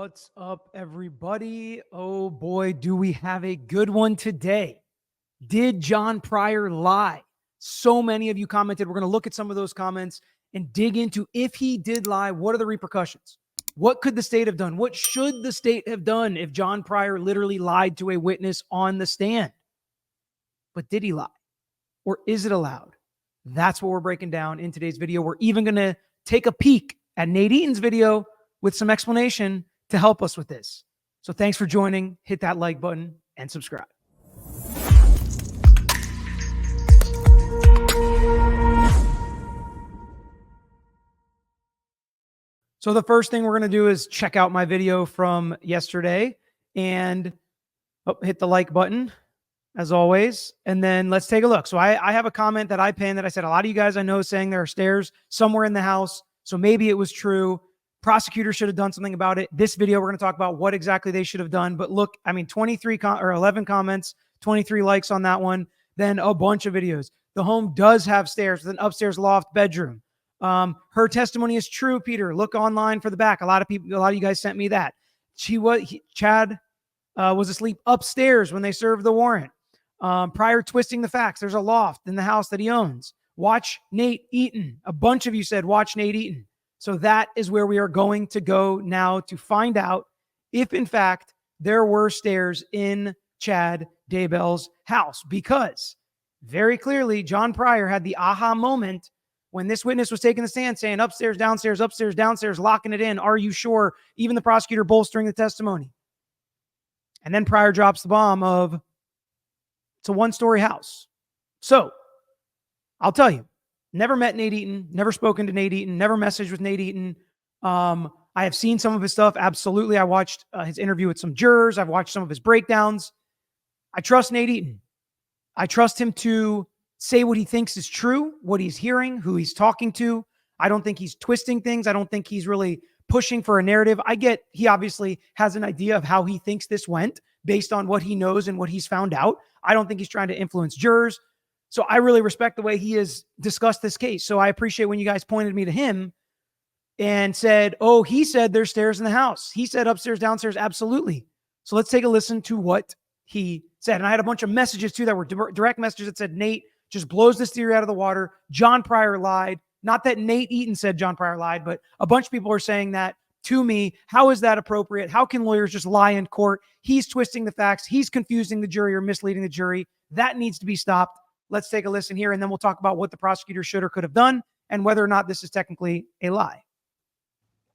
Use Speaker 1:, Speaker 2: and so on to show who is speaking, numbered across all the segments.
Speaker 1: What's up, everybody? Oh boy, do we have a good one today. Did John Pryor lie? So many of you commented. We're going to look at some of those comments and dig into if he did lie, what are the repercussions? What could the state have done? What should the state have done if John Pryor literally lied to a witness on the stand? But did he lie? Or is it allowed? That's what we're breaking down in today's video. We're even going to take a peek at Nate Eaton's video with some explanation to help us with this. So thanks for joining. Hit that like button and subscribe. So the first thing we're going to do is check out my video from yesterday and hit the like button as always. And then let's take a look. So I have a comment that I pinned that I said, a lot of you guys I know saying there are stairs somewhere in the house. So maybe it was true. Prosecutor should have done something about it. This video, we're going to talk about what exactly they should have done. But look, I mean, 11 comments, 23 likes on that one. Then a bunch of videos. The home does have stairs with an upstairs loft bedroom. Her testimony is true, Peter. Look online for the back. A lot of you guys sent me that. Chad was asleep upstairs when they served the warrant. Prior twisting the facts. There's a loft in the house that he owns. Watch Nate Eaton. A bunch of you said, watch Nate Eaton. So that is where we are going to go now to find out if, in fact, there were stairs in Chad Daybell's house. Because very clearly, John Pryor had the aha moment when this witness was taking the stand saying upstairs, downstairs, locking it in. Are you sure? Even the prosecutor bolstering the testimony. And then Pryor drops the bomb of it's a one-story house. So I'll tell you, never met Nate Eaton, never spoken to Nate Eaton, never messaged with Nate Eaton. I have seen some of his stuff. Absolutely. I watched his interview with some jurors. I've watched some of his breakdowns. I trust Nate Eaton. I trust him to say what he thinks is true, what he's hearing, who he's talking to. I don't think he's twisting things. I don't think he's really pushing for a narrative. I get he obviously has an idea of how he thinks this went based on what he knows and what he's found out. I don't think he's trying to influence jurors. So I really respect the way he has discussed this case. So I appreciate when you guys pointed me to him and said, oh, he said there's stairs in the house. He said upstairs, downstairs. Absolutely. So let's take a listen to what he said. And I had a bunch of messages too that were direct messages that said, Nate just blows this theory out of the water. John Pryor lied. Not that Nate Eaton said John Pryor lied, but a bunch of people are saying that to me. How is that appropriate? How can lawyers just lie in court? He's twisting the facts. He's confusing the jury or misleading the jury. That needs to be stopped. Let's take a listen here, and then we'll talk about what the prosecutor should or could have done and whether or not this is technically a lie.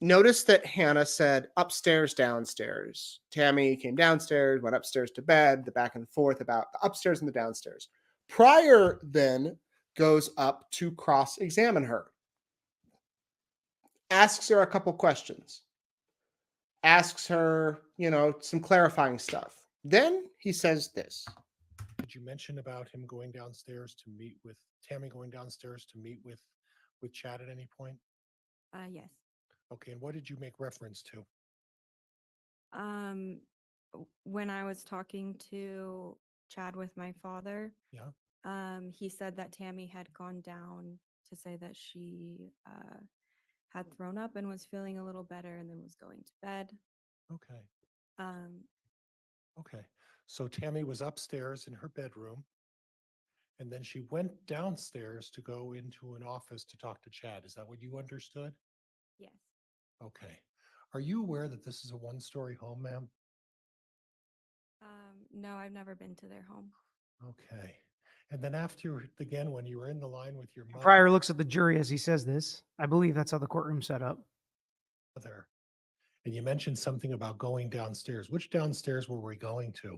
Speaker 2: Notice that Hannah said upstairs, downstairs. Tammy came downstairs, went upstairs to bed, the back and forth about the upstairs and the downstairs. Pryor then goes up to cross-examine her. Asks her a couple questions. Asks her, some clarifying stuff. Then he says this.
Speaker 3: Did you mention about him going downstairs to meet with Tammy, going downstairs to meet with Chad at any point?
Speaker 4: Yes.
Speaker 3: Okay, and what did you make reference to?
Speaker 4: When I was talking to Chad with my father, he said that Tammy had gone down to say that she had thrown up and was feeling a little better and then was going to bed.
Speaker 3: Okay. Okay. So Tammy was upstairs in her bedroom, and then she went downstairs to go into an office to talk to Chad. Is that what you understood?
Speaker 4: Yes.
Speaker 3: Okay. Are you aware that this is a one-story home, ma'am?
Speaker 4: No, I've never been to their home.
Speaker 3: Okay. And then after, again, when you were in the line with your mother,
Speaker 1: Pryor looks at the jury as he says this. I believe that's how the courtroom's set up.
Speaker 3: And you mentioned something about going downstairs. Which downstairs were we going to?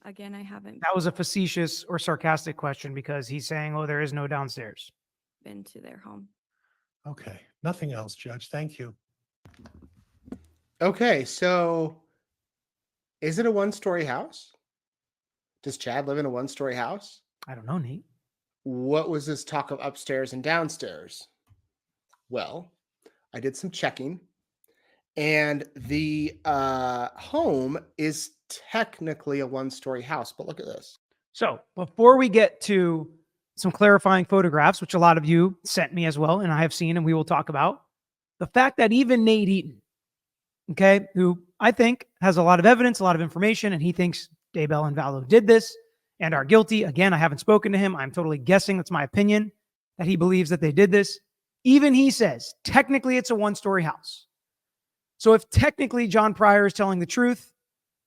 Speaker 4: Again, I haven't
Speaker 1: That was a facetious or sarcastic question because he's saying, oh, there is no downstairs.
Speaker 4: been to their home.
Speaker 3: Okay. Nothing else, Judge. Thank you.
Speaker 2: Okay, so is it a one-story house? Does Chad live in a one-story house?
Speaker 1: I don't know, Nate.
Speaker 2: What was this talk of upstairs and downstairs? Well, I did some checking, and the home is technically a one-story house, but look at this.
Speaker 1: So before we get to some clarifying photographs, which a lot of you sent me as well, and I have seen, and we will talk about, the fact that even Nate Eaton okay, who I think has a lot of evidence, a lot of information, and he thinks Daybell and Vallow did this and are guilty. Again, I haven't spoken to him. I'm totally guessing. That's my opinion, that he believes that they did this. Even he says, technically, it's a one-story house. So if technically John Pryor is telling the truth,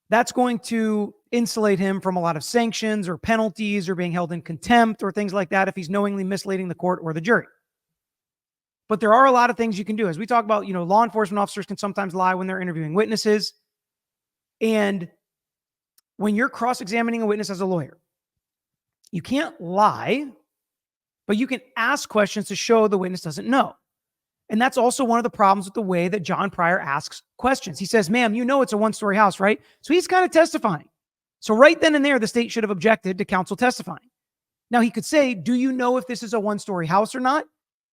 Speaker 1: that's going to insulate him from a lot of sanctions or penalties or being held in contempt or things like that if he's knowingly misleading the court or the jury. But there are a lot of things you can do. As we talk about, law enforcement officers can sometimes lie when they're interviewing witnesses. And when you're cross-examining a witness as a lawyer, you can't lie, but you can ask questions to show the witness doesn't know. And that's also one of the problems with the way that John Pryor asks questions. He says, ma'am, it's a one-story house, right? So he's kind of testifying. So right then and there, the state should have objected to counsel testifying. Now he could say, do you know if this is a one-story house or not?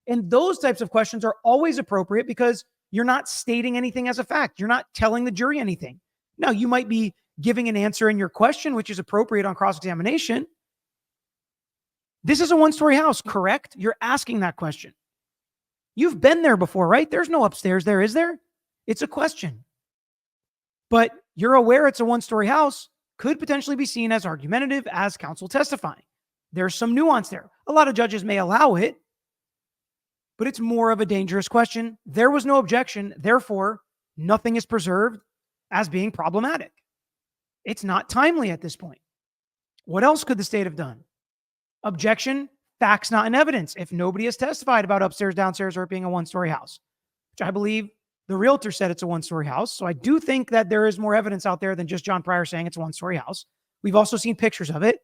Speaker 1: And those types of questions are always appropriate because you're not stating anything as a fact. You're not telling the jury anything. Now, you might be giving an answer in your question, which is appropriate on cross-examination. This is a one-story house, correct? You're asking that question. You've been there before, right? There's no upstairs there, is there? It's a question. But you're aware it's a one-story house, could potentially be seen as argumentative as counsel testifying. There's some nuance there. A lot of judges may allow it, but it's more of a dangerous question. There was no objection. Therefore, nothing is preserved as being problematic. It's not timely at this point. What else could the state have done? Objection, facts not in evidence. If nobody has testified about upstairs, downstairs, or it being a one-story house, which I believe the realtor said it's a one-story house. So I do think that there is more evidence out there than just John Pryor saying it's a one-story house. We've also seen pictures of it.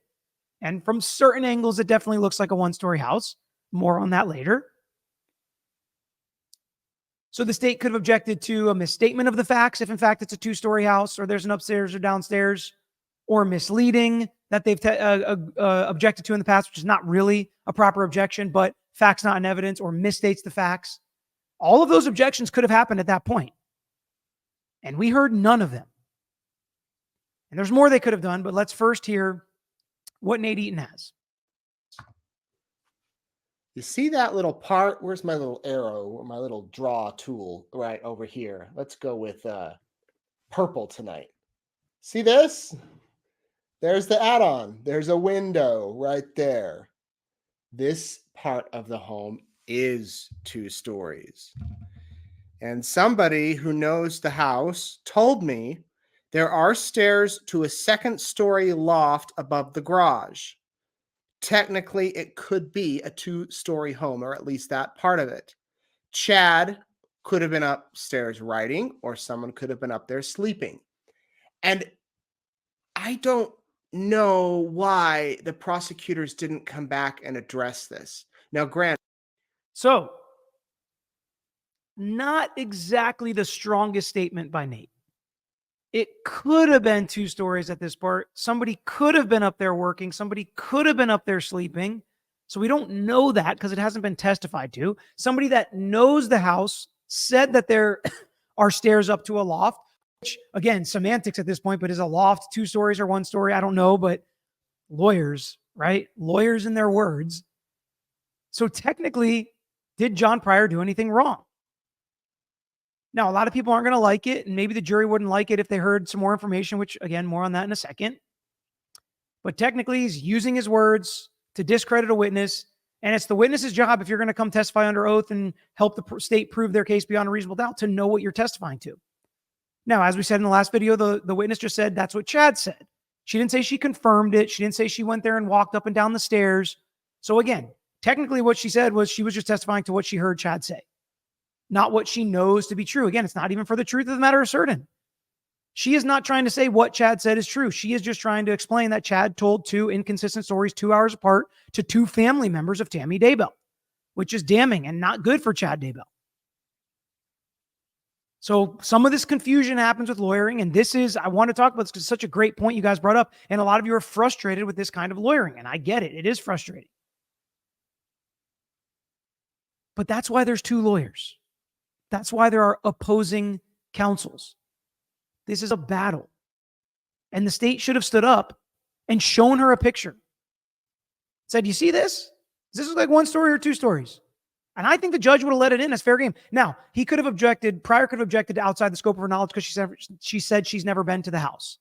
Speaker 1: And from certain angles, it definitely looks like a one-story house. More on that later. So the state could have objected to a misstatement of the facts if, in fact, it's a two-story house or there's an upstairs or downstairs, or misleading that they've objected to in the past, which is not really a proper objection, but facts not in evidence or misstates the facts. All of those objections could have happened at that point. And we heard none of them. And there's more they could have done, but let's first hear what Nate Eaton has.
Speaker 2: You see that little part? Where's my little arrow or my little draw tool? Right over here. Let's go with purple tonight. See this? There's the add-on. There's a window right there. This part of the home is 2 stories. And somebody who knows the house told me there are stairs to a 2nd-story loft above the garage. Technically, it could be a 2-story home, or at least that part of it. Chad could have been upstairs writing, or someone could have been up there sleeping. And I don't know why the prosecutors didn't come back and address this. Now, Grant.
Speaker 1: So, not exactly the strongest statement by Nate. It could have been 2 stories at this part. Somebody could have been up there working. Somebody could have been up there sleeping. So we don't know that because it hasn't been testified to. Somebody that knows the house said that there are stairs up to a loft, which, again, semantics at this point, but is a loft 2 stories or 1 story? I don't know, but lawyers, right? Lawyers in their words. So technically, did John Pryor do anything wrong? Now, a lot of people aren't going to like it, and maybe the jury wouldn't like it if they heard some more information, which, again, more on that in a second. But technically, he's using his words to discredit a witness, and it's the witness's job, if you're going to come testify under oath and help the state prove their case beyond a reasonable doubt, to know what you're testifying to. Now, as we said in the last video, the witness just said that's what Chad said. She didn't say she confirmed it. She didn't say she went there and walked up and down the stairs. So again, technically what she said was she was just testifying to what she heard Chad say, not what she knows to be true. Again, it's not even for the truth of the matter certain. She is not trying to say what Chad said is true. She is just trying to explain that Chad told 2 inconsistent stories 2 hours apart to 2 family members of Tammy Daybell, which is damning and not good for Chad Daybell. So some of this confusion happens with lawyering, and this is, I want to talk about this because it's such a great point you guys brought up, and a lot of you are frustrated with this kind of lawyering, and I get it. It is frustrating. But that's why there's 2 lawyers. That's why there are opposing counsels. This is a battle. And the state should have stood up and shown her a picture. Said, you see this? Does this look like 1 story or 2 stories? And I think the judge would have let it in as fair game. Now, he could have objected, Pryor could have objected to outside the scope of her knowledge because she said she's never been to the house.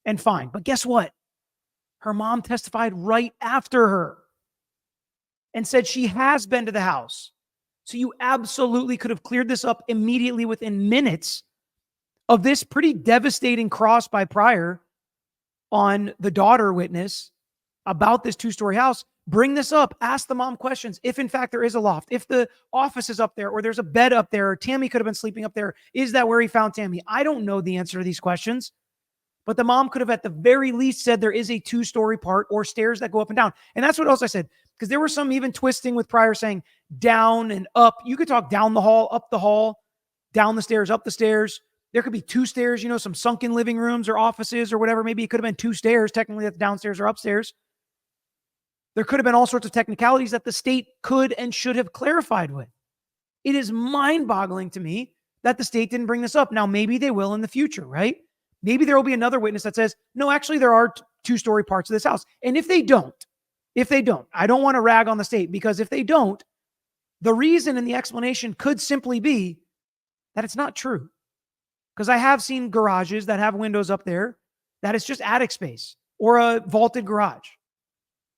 Speaker 1: And fine. But guess what? Her mom testified right after her and said she has been to the house. So you absolutely could have cleared this up immediately within minutes of this pretty devastating cross by Pryor on the daughter witness about this 2-story house. Bring this up, ask the mom questions. If in fact there is a loft, if the office is up there, or there's a bed up there, or Tammy could have been sleeping up there, is that where he found Tammy? I don't know the answer to these questions, but the mom could have at the very least said there is a 2-story part or stairs that go up and down. And that's what else I said, because there was some even twisting with Pryor saying down and up. You could talk down the hall, up the hall, down the stairs, up the stairs. There could be 2 stairs, some sunken living rooms or offices or whatever. Maybe it could have been 2 stairs, technically that's downstairs or upstairs. There could have been all sorts of technicalities that the state could and should have clarified with. It is mind-boggling to me that the state didn't bring this up. Now, maybe they will in the future, right? Maybe there will be another witness that says, no, actually, there are 2-story parts of this house. And if they don't, I don't want to rag on the state, because if they don't, the reason and the explanation could simply be that it's not true. Because I have seen garages that have windows up there that it's just attic space or a vaulted garage.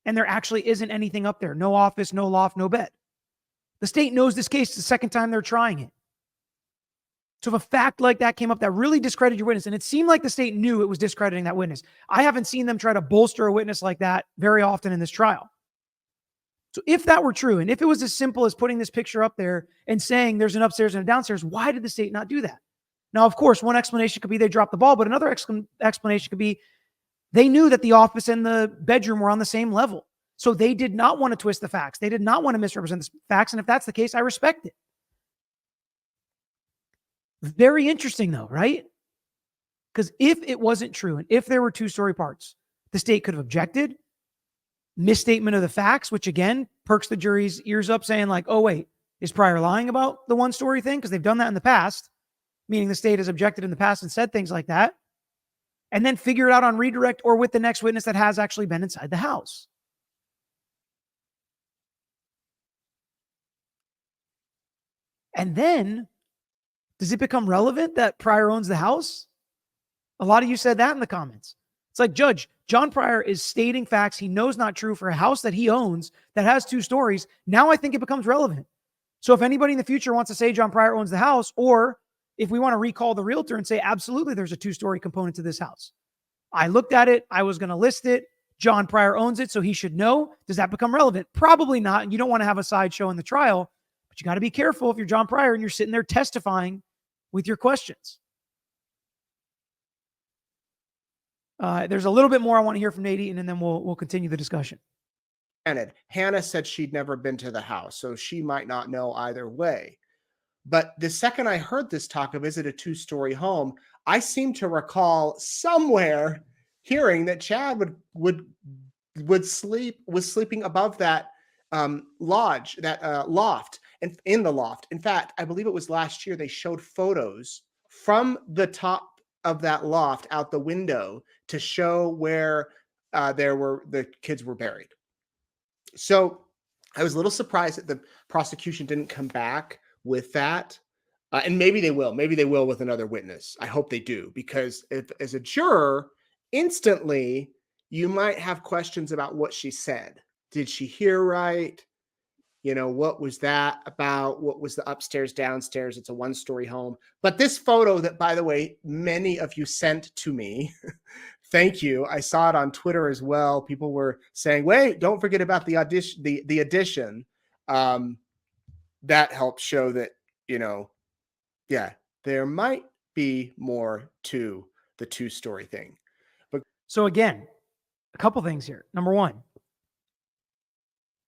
Speaker 1: And there actually isn't anything up there. No office, no loft, no bed. The state knows this case the second time they're trying it. So if a fact like that came up that really discredited your witness, and it seemed like the state knew it was discrediting that witness. I haven't seen them try to bolster a witness like that very often in this trial. So if that were true, and if it was as simple as putting this picture up there and saying there's an upstairs and a downstairs, why did the state not do that? Now, of course, one explanation could be they dropped the ball, but another explanation could be they knew that the office and the bedroom were on the same level. So they did not want to twist the facts. They did not want to misrepresent the facts. And if that's the case, I respect it. Very interesting though, right? Because if it wasn't true, and if there were 2-story parts, the state could have objected, misstatement of the facts, which again, perks the jury's ears up saying like, oh wait, is Pryor lying about the 1-story thing? Because they've done that in the past, meaning the state has objected in the past and said things like that. And then figure it out on redirect or with the next witness that has actually been inside the house. And then, does it become relevant that Pryor owns the house? A lot of you said that in the comments. It's like, Judge, John Pryor is stating facts he knows not true for a house that he owns that has 2 stories. Now I think it becomes relevant. So if anybody in the future wants to say John Pryor owns the house, or if we want to recall the realtor and say, absolutely, there's a 2-story component to this house. I looked at it. I was going to list it. John Pryor owns it, so he should know. Does that become relevant? Probably not. And you don't want to have a sideshow in the trial, but you got to be careful if you're John Pryor and you're sitting there testifying with your questions. There's a little bit more I want to hear from Nate Eaton, and then we'll continue the discussion.
Speaker 2: Hannah said she'd never been to the house, so she might not know either way. But the second I heard this talk of, is it a 2-story home, I seem to recall somewhere hearing that Chad was sleeping above that lodge, that loft, and in the loft. In fact, I believe it was last year they showed photos from the top of that loft out the window to show where the kids were buried. So I was a little surprised that the prosecution didn't come back with that. And maybe they will. Maybe they will with another witness. I hope they do, because if, as a juror, instantly you might have questions about what she said. Did she hear right? What was that about? What was the upstairs, downstairs? It's a 1-story home. But this photo that, by the way, many of you sent to me, thank you. I saw it on Twitter as well. People were saying, wait, don't forget about the addition. That helps show that, there might be more to the 2-story thing. But
Speaker 1: so again, a couple things here. Number one,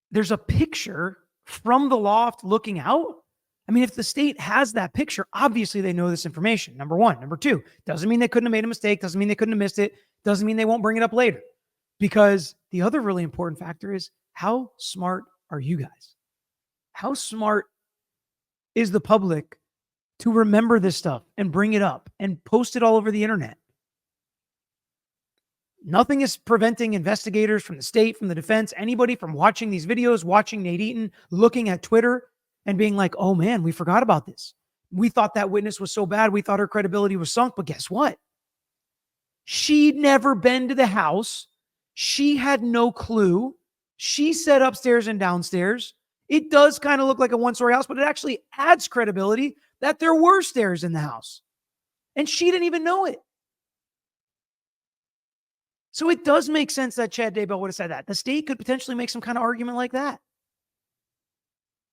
Speaker 1: there's a picture from the loft looking out. I mean, if the state has that picture, obviously they know this information. Number one. Number two, doesn't mean they couldn't have made a mistake. Doesn't mean they couldn't have missed it. Doesn't mean they won't bring it up later. Because the other really important factor is, how smart are you guys? How smart is the public to remember this stuff and bring it up and post it all over the internet? Nothing is preventing investigators from the state, from the defense, anybody from watching these videos, watching Nate Eaton, looking at Twitter, and being like, oh man, we forgot about this. We thought that witness was so bad. We thought her credibility was sunk. But guess what? She'd never been to the house. She had no clue. She said upstairs and downstairs. It does kind of look like a one-story house, but it actually adds credibility that there were stairs in the house. And she didn't even know it. So it does make sense that Chad Daybell would have said that. The state could potentially make some kind of argument like that.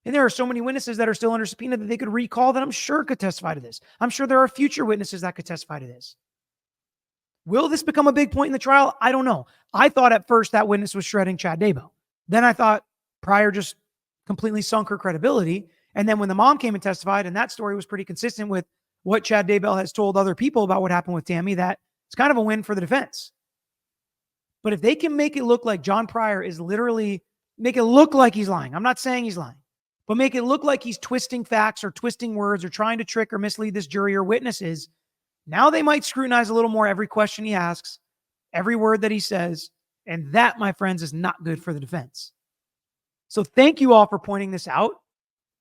Speaker 1: And there are so many witnesses that are still under subpoena that they could recall that I'm sure could testify to this. I'm sure there are future witnesses that could testify to this. Will this become a big point in the trial? I don't know. I thought at first that witness was shredding Chad Daybell. Then I thought Pryor just completely sunk her credibility. And then when the mom came and testified, and that story was pretty consistent with what Chad Daybell has told other people about what happened with Tammy, that it's kind of a win for the defense. But if they can make it look like John Pryor is literally, make it look like he's lying. I'm not saying he's lying, but make it look like he's twisting facts or twisting words or trying to trick or mislead this jury or witnesses. Now they might scrutinize a little more every question he asks, every word that he says. And that, my friends, is not good for the defense. So thank you all for pointing this out.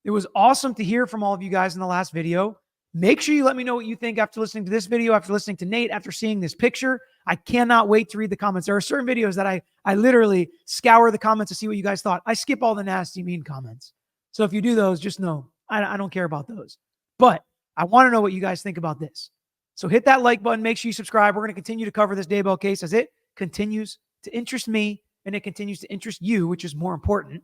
Speaker 1: It was awesome to hear from all of you guys in the last video. Make sure you let me know what you think after listening to this video, after listening to Nate, after seeing this picture. I cannot wait to read the comments. There are certain videos that I literally scour the comments to see what you guys thought. I skip all the nasty, mean comments. So if you do those, just know I don't care about those. But I want to know what you guys think about this. So hit that like button. Make sure you subscribe. We're going to continue to cover this Daybell case as it continues to interest me and it continues to interest you, which is more important.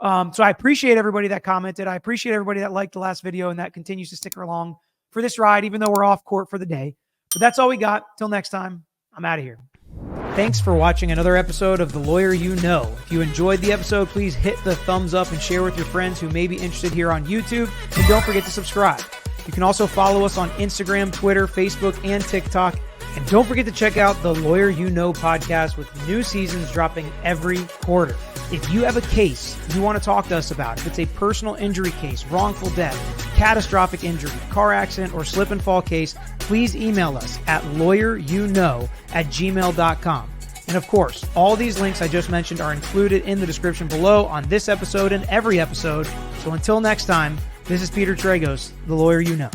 Speaker 1: So I appreciate everybody that commented. I appreciate everybody that liked the last video and that continues to stick along for this ride, even though we're off court for the day. But that's all we got. Till next time, I'm out of here. Thanks for watching another episode of The Lawyer You Know. If you enjoyed the episode, please hit the thumbs up and share with your friends who may be interested here on YouTube. And don't forget to subscribe. You can also follow us on Instagram, Twitter, Facebook, and TikTok. And don't forget to check out the Lawyer You Know podcast with new seasons dropping every quarter. If you have a case you want to talk to us about, if it's a personal injury case, wrongful death, catastrophic injury, car accident, or slip and fall case, please email us at lawyeryouknow@gmail.com. And of course, all these links I just mentioned are included in the description below on this episode and every episode. So until next time, this is Peter Tragos, The Lawyer You Know.